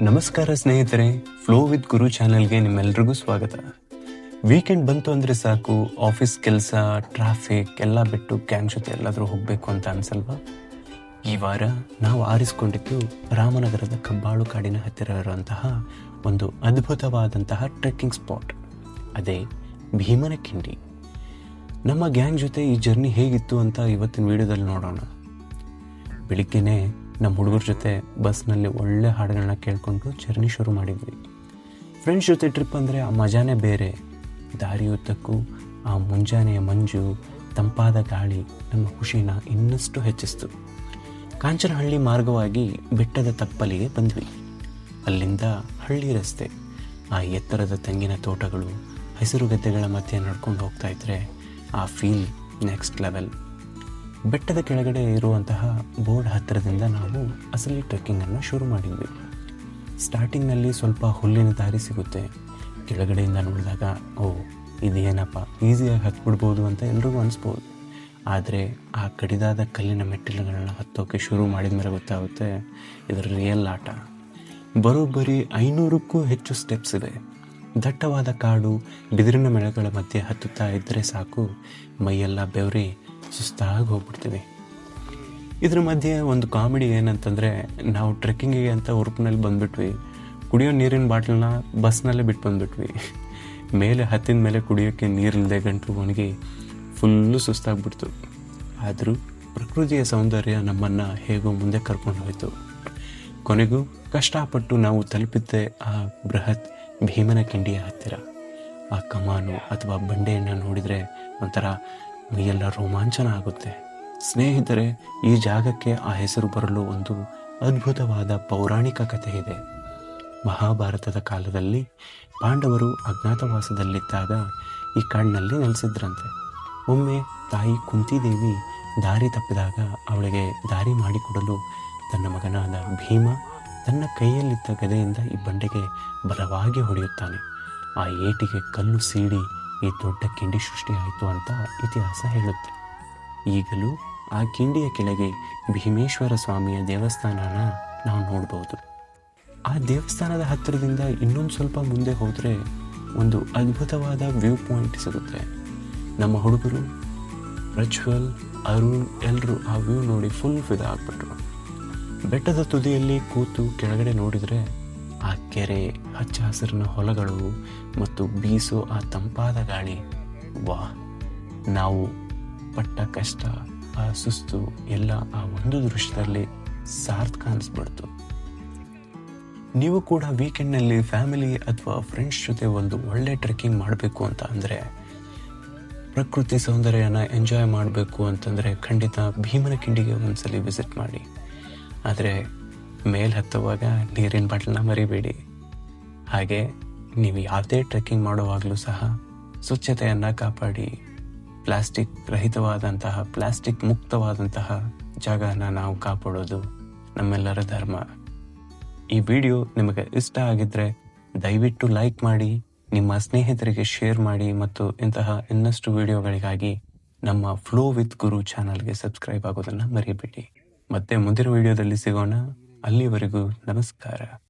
ನಮಸ್ಕಾರ ಸ್ನೇಹಿತರೆ, flow with ಗುರು ಚಾನೆಲ್ಗೆ ನಿಮ್ಮೆಲ್ರಿಗೂ ಸ್ವಾಗತ. ವೀಕೆಂಡ್ ಬಂತು ಅಂದರೆ ಸಾಕು, ಆಫೀಸ್ ಕೆಲಸ, ಟ್ರಾಫಿಕ್ ಎಲ್ಲ ಬಿಟ್ಟು ಗ್ಯಾಂಗ್ ಜೊತೆ ಎಲ್ಲಾದರೂ ಹೋಗಬೇಕು ಅಂತ ಅನ್ಸಲ್ವಾ? ಈ ವಾರ ನಾವು ಆರಿಸ್ಕೊಂಡಿದ್ದು ರಾಮನಗರದ ಕಬ್ಬಾಳು ಕಾಡಿನ ಹತ್ತಿರ ಇರುವಂತಹ ಒಂದು ಅದ್ಭುತವಾದಂತಹ ಟ್ರೆಕ್ಕಿಂಗ್ ಸ್ಪಾಟ್, ಅದೇ ಭೀಮನಕಿಂಡಿ. ನಮ್ಮ ಗ್ಯಾಂಗ್ ಜೊತೆ ಈ ಜರ್ನಿ ಹೇಗಿತ್ತು ಅಂತ ಇವತ್ತಿನ ವಿಡಿಯೋದಲ್ಲಿ ನೋಡೋಣ. ಬೆಳಿಗ್ಗೆನೇ ನಮ್ಮ ಹುಡುಗರ ಜೊತೆ ಬಸ್ನಲ್ಲಿ ಒಳ್ಳೆ ಹಾಡುಗಳನ್ನ ಕೇಳಿಕೊಂಡು ಜರ್ನಿ ಶುರು ಮಾಡಿದ್ವಿ. ಫ್ರೆಂಡ್ಸ್ ಜೊತೆ ಟ್ರಿಪ್ ಅಂದರೆ ಆ ಮಜಾನೇ ಬೇರೆ. ದಾರಿಯುದ್ದಕ್ಕೂ ಆ ಮುಂಜಾನೆಯ ಮಂಜು, ತಂಪಾದ ಗಾಳಿ ನಮ್ಮ ಖುಷಿನ ಇನ್ನಷ್ಟು ಹೆಚ್ಚಿಸ್ತು. ಕಾಂಚನಹಳ್ಳಿ ಮಾರ್ಗವಾಗಿ ಬೆಟ್ಟದ ತಪ್ಪಲಿಗೆ ಬಂದ್ವಿ. ಅಲ್ಲಿಂದ ಹಳ್ಳಿ ರಸ್ತೆ, ಆ ಎತ್ತರದ ತೆಂಗಿನ ತೋಟಗಳು, ಹಸಿರು ಗದ್ದೆಗಳ ಮಧ್ಯೆ ನಡ್ಕೊಂಡು ಹೋಗ್ತಾ ಇದ್ರೆ ಆ ಫೀಲ್ ನೆಕ್ಸ್ಟ್ ಲೆವೆಲ್. ಬೆಟ್ಟದ ಕೆಳಗಡೆ ಇರುವಂತಹ ಬೋರ್ಡ್ ಹತ್ತಿರದಿಂದ ನಾವು ಅಸಲಿ ಟ್ರೆಕ್ಕಿಂಗನ್ನು ಶುರು ಮಾಡಿದ್ವಿ. ಸ್ಟಾರ್ಟಿಂಗ್ನಲ್ಲಿ ಸ್ವಲ್ಪ ಹುಲ್ಲಿನ ದಾರಿ ಸಿಗುತ್ತೆ. ಕೆಳಗಡೆಯಿಂದ ನೋಡಿದಾಗ ಇದೇನಪ್ಪ, ಈಸಿಯಾಗಿ ಹತ್ಬಿಡ್ಬೋದು ಅಂತ ಎಲ್ರಿಗೂ ಅನಿಸ್ಬೋದು. ಆದರೆ ಆ ಕಡಿದಾದ ಕಲ್ಲಿನ ಮೆಟ್ಟಿಲುಗಳನ್ನ ಹತ್ತೋಕೆ ಶುರು ಮಾಡಿದ ಮೇಲೆ ಗೊತ್ತಾಗುತ್ತೆ ಇದರ ರಿಯಲ್ ಆಟ. ಬರೋಬ್ಬರಿ 500ಕ್ಕೂ ಹೆಚ್ಚು ಸ್ಟೆಪ್ಸ್ ಇದೆ. ದಟ್ಟವಾದ ಕಾಡು, ಬಿದಿರಿನ ಮೆಳೆಗಳ ಮಧ್ಯೆ ಹತ್ತುತ್ತಾ ಇದ್ದರೆ ಸಾಕು, ಮೈಯೆಲ್ಲ ಬೆವರಿ ಸುಸ್ತಾಗಿ ಹೋಗ್ಬಿಡ್ತೀವಿ. ಇದ್ರ ಮಧ್ಯೆ ಒಂದು ಕಾಮಿಡಿ ಏನಂತಂದರೆ, ನಾವು ಟ್ರೆಕ್ಕಿಂಗಿಗೆ ಅಂತ ಉರುಪಿನಲ್ಲಿ ಬಂದುಬಿಟ್ವಿ. ಕುಡಿಯೋ ನೀರಿನ ಬಾಟ್ಲನ್ನ ಬಸ್ನಲ್ಲೇ ಬಿಟ್ಟು ಬಂದುಬಿಟ್ವಿ. ಮೇಲೆ ಹತ್ತಿದ ಮೇಲೆ ಕುಡಿಯೋಕ್ಕೆ ನೀರಿಲ್ಲದೆ ಗಂಟು ಒಣಗಿ ಫುಲ್ಲು ಸುಸ್ತಾಗ್ಬಿಡ್ತು. ಆದರೂ ಪ್ರಕೃತಿಯ ಸೌಂದರ್ಯ ನಮ್ಮನ್ನು ಹೇಗೋ ಮುಂದೆ ಕರ್ಕೊಂಡು ಹೋಯಿತು. ಕೊನೆಗೂ ಕಷ್ಟಪಟ್ಟು ನಾವು ತಲುಪಿದ್ದೆ ಆ ಬೃಹತ್ ಭೀಮನಕಿಂಡಿಯ ಹತ್ತಿರ. ಆ ಕಮಾನು ಅಥವಾ ಬಂಡೆಯನ್ನು ನೋಡಿದರೆ ಒಂಥರ ಮೈಯೆಲ್ಲ ರೋಮಾಂಚನ ಆಗುತ್ತೆ. ಸ್ನೇಹಿತರೆ, ಈ ಜಾಗಕ್ಕೆ ಆ ಹೆಸರು ಬರಲು ಒಂದು ಅದ್ಭುತವಾದ ಪೌರಾಣಿಕ ಕಥೆ ಇದೆ. ಮಹಾಭಾರತದ ಕಾಲದಲ್ಲಿ ಪಾಂಡವರು ಅಜ್ಞಾತವಾಸದಲ್ಲಿದ್ದಾಗ ಈ ಕಾಡಿನಲ್ಲಿ ನೆಲೆಸಿದ್ರಂತೆ. ಒಮ್ಮೆ ತಾಯಿ ಕುಂತಿದೇವಿ ದಾರಿ ತಪ್ಪಿದಾಗ ಅವಳಿಗೆ ದಾರಿ ಮಾಡಿಕೊಡಲು ತನ್ನ ಮಗನಾದ ಭೀಮ ತನ್ನ ಕೈಯಲ್ಲಿದ್ದ ಗದೆಯಿಂದ ಈ ಬಂಡೆಗೆ ಬಲವಾಗಿ ಹೊಡೆಯುತ್ತಾನೆ. ಆ ಏಟಿಗೆ ಕಲ್ಲು ಸೀಡಿ ಈ ದೊಡ್ಡ ಕಿಂಡಿ ಸೃಷ್ಟಿಯಾಯಿತು ಅಂತ ಇತಿಹಾಸ ಹೇಳುತ್ತೆ. ಈಗಲೂ ಆ ಕಿಂಡಿಯ ಕೆಳಗೆ ಭೀಮೇಶ್ವರ ಸ್ವಾಮಿಯ ದೇವಸ್ಥಾನನ ನಾವು ನೋಡ್ಬೋದು. ಆ ದೇವಸ್ಥಾನದ ಹತ್ತಿರದಿಂದ ಇನ್ನೊಂದು ಸ್ವಲ್ಪ ಮುಂದೆ ಹೋದರೆ ಒಂದು ಅದ್ಭುತವಾದ ವ್ಯೂ ಪಾಯಿಂಟ್ ಸಿಗುತ್ತೆ. ನಮ್ಮ ಹುಡುಗರು ಪ್ರಜ್ವಲ್, ಅರುಣ್ ಎಲ್ಲರೂ ಆ ವ್ಯೂ ನೋಡಿ ಫುಲ್ ಫಿದಾ ಆಗ್ಬಿಟ್ರು. ಬೆಟ್ಟದ ತುದಿಯಲ್ಲಿ ಕೂತು ಕೆಳಗಡೆ ನೋಡಿದರೆ ಆ ಕೆರೆ, ಹಚ್ಚ ಹಸಿರಿನ ಹೊಲಗಳು ಮತ್ತು ಬೀಸೋ ಆ ತಂಪಾದ ಗಾಳಿ, ನಾವು ಪಟ್ಟ ಕಷ್ಟ, ಆ ಸುಸ್ತು ಎಲ್ಲ ಆ ಒಂದು ದೃಶ್ಯದಲ್ಲಿ ಸಾರ್ಥಕ ಅನಿಸ್ಬಿಡ್ತು. ನೀವು ಕೂಡ ವೀಕೆಂಡ್ನಲ್ಲಿ ಫ್ಯಾಮಿಲಿ ಅಥವಾ ಫ್ರೆಂಡ್ಸ್ ಜೊತೆ ಒಂದು ಒಳ್ಳೆ ಟ್ರೆಕ್ಕಿಂಗ್ ಮಾಡಬೇಕು ಅಂತ ಅಂದರೆ, ಪ್ರಕೃತಿ ಸೌಂದರ್ಯನ ಎಂಜಾಯ್ ಮಾಡಬೇಕು ಅಂತಂದರೆ ಖಂಡಿತ ಭೀಮನಕಿಂಡಿಗೆ ಒಂದ್ಸಲಿ ವಿಸಿಟ್ ಮಾಡಿ. ಆದರೆ ಮೇಲೆ ಹತ್ತುವಾಗ ನೀರಿನ ಬಾಟಲನ್ನ ಮರಿಬೇಡಿ. ಹಾಗೆ ನೀವು ಯಾವುದೇ ಟ್ರೆಕ್ಕಿಂಗ್ ಮಾಡುವಾಗಲೂ ಸಹ ಸ್ವಚ್ಛತೆಯನ್ನು ಕಾಪಾಡಿ. ಪ್ಲಾಸ್ಟಿಕ್ ರಹಿತವಾದಂತಹ, ಪ್ಲಾಸ್ಟಿಕ್ ಮುಕ್ತವಾದಂತಹ ಜಾಗನ ನಾವು ಕಾಪಾಡೋದು ನಮ್ಮೆಲ್ಲರ ಧರ್ಮ. ಈ ವಿಡಿಯೋ ನಿಮಗೆ ಇಷ್ಟ ಆಗಿದ್ದರೆ ದಯವಿಟ್ಟು ಲೈಕ್ ಮಾಡಿ, ನಿಮ್ಮ ಸ್ನೇಹಿತರಿಗೆ ಶೇರ್ ಮಾಡಿ ಮತ್ತು ಇಂತಹ ಇನ್ನಷ್ಟು ವಿಡಿಯೋಗಳಿಗಾಗಿ ನಮ್ಮ ಫ್ಲೋ ವಿತ್ ಗುರು ಚಾನಲ್ಗೆ ಸಬ್ಸ್ಕ್ರೈಬ್ ಆಗೋದನ್ನು ಮರಿಬೇಡಿ. ಮತ್ತೆ ಮುಂದಿನ ವಿಡಿಯೋದಲ್ಲಿ ಸಿಗೋಣ. ಅಲ್ಲಿವರೆಗೂ ನಮಸ್ಕಾರ.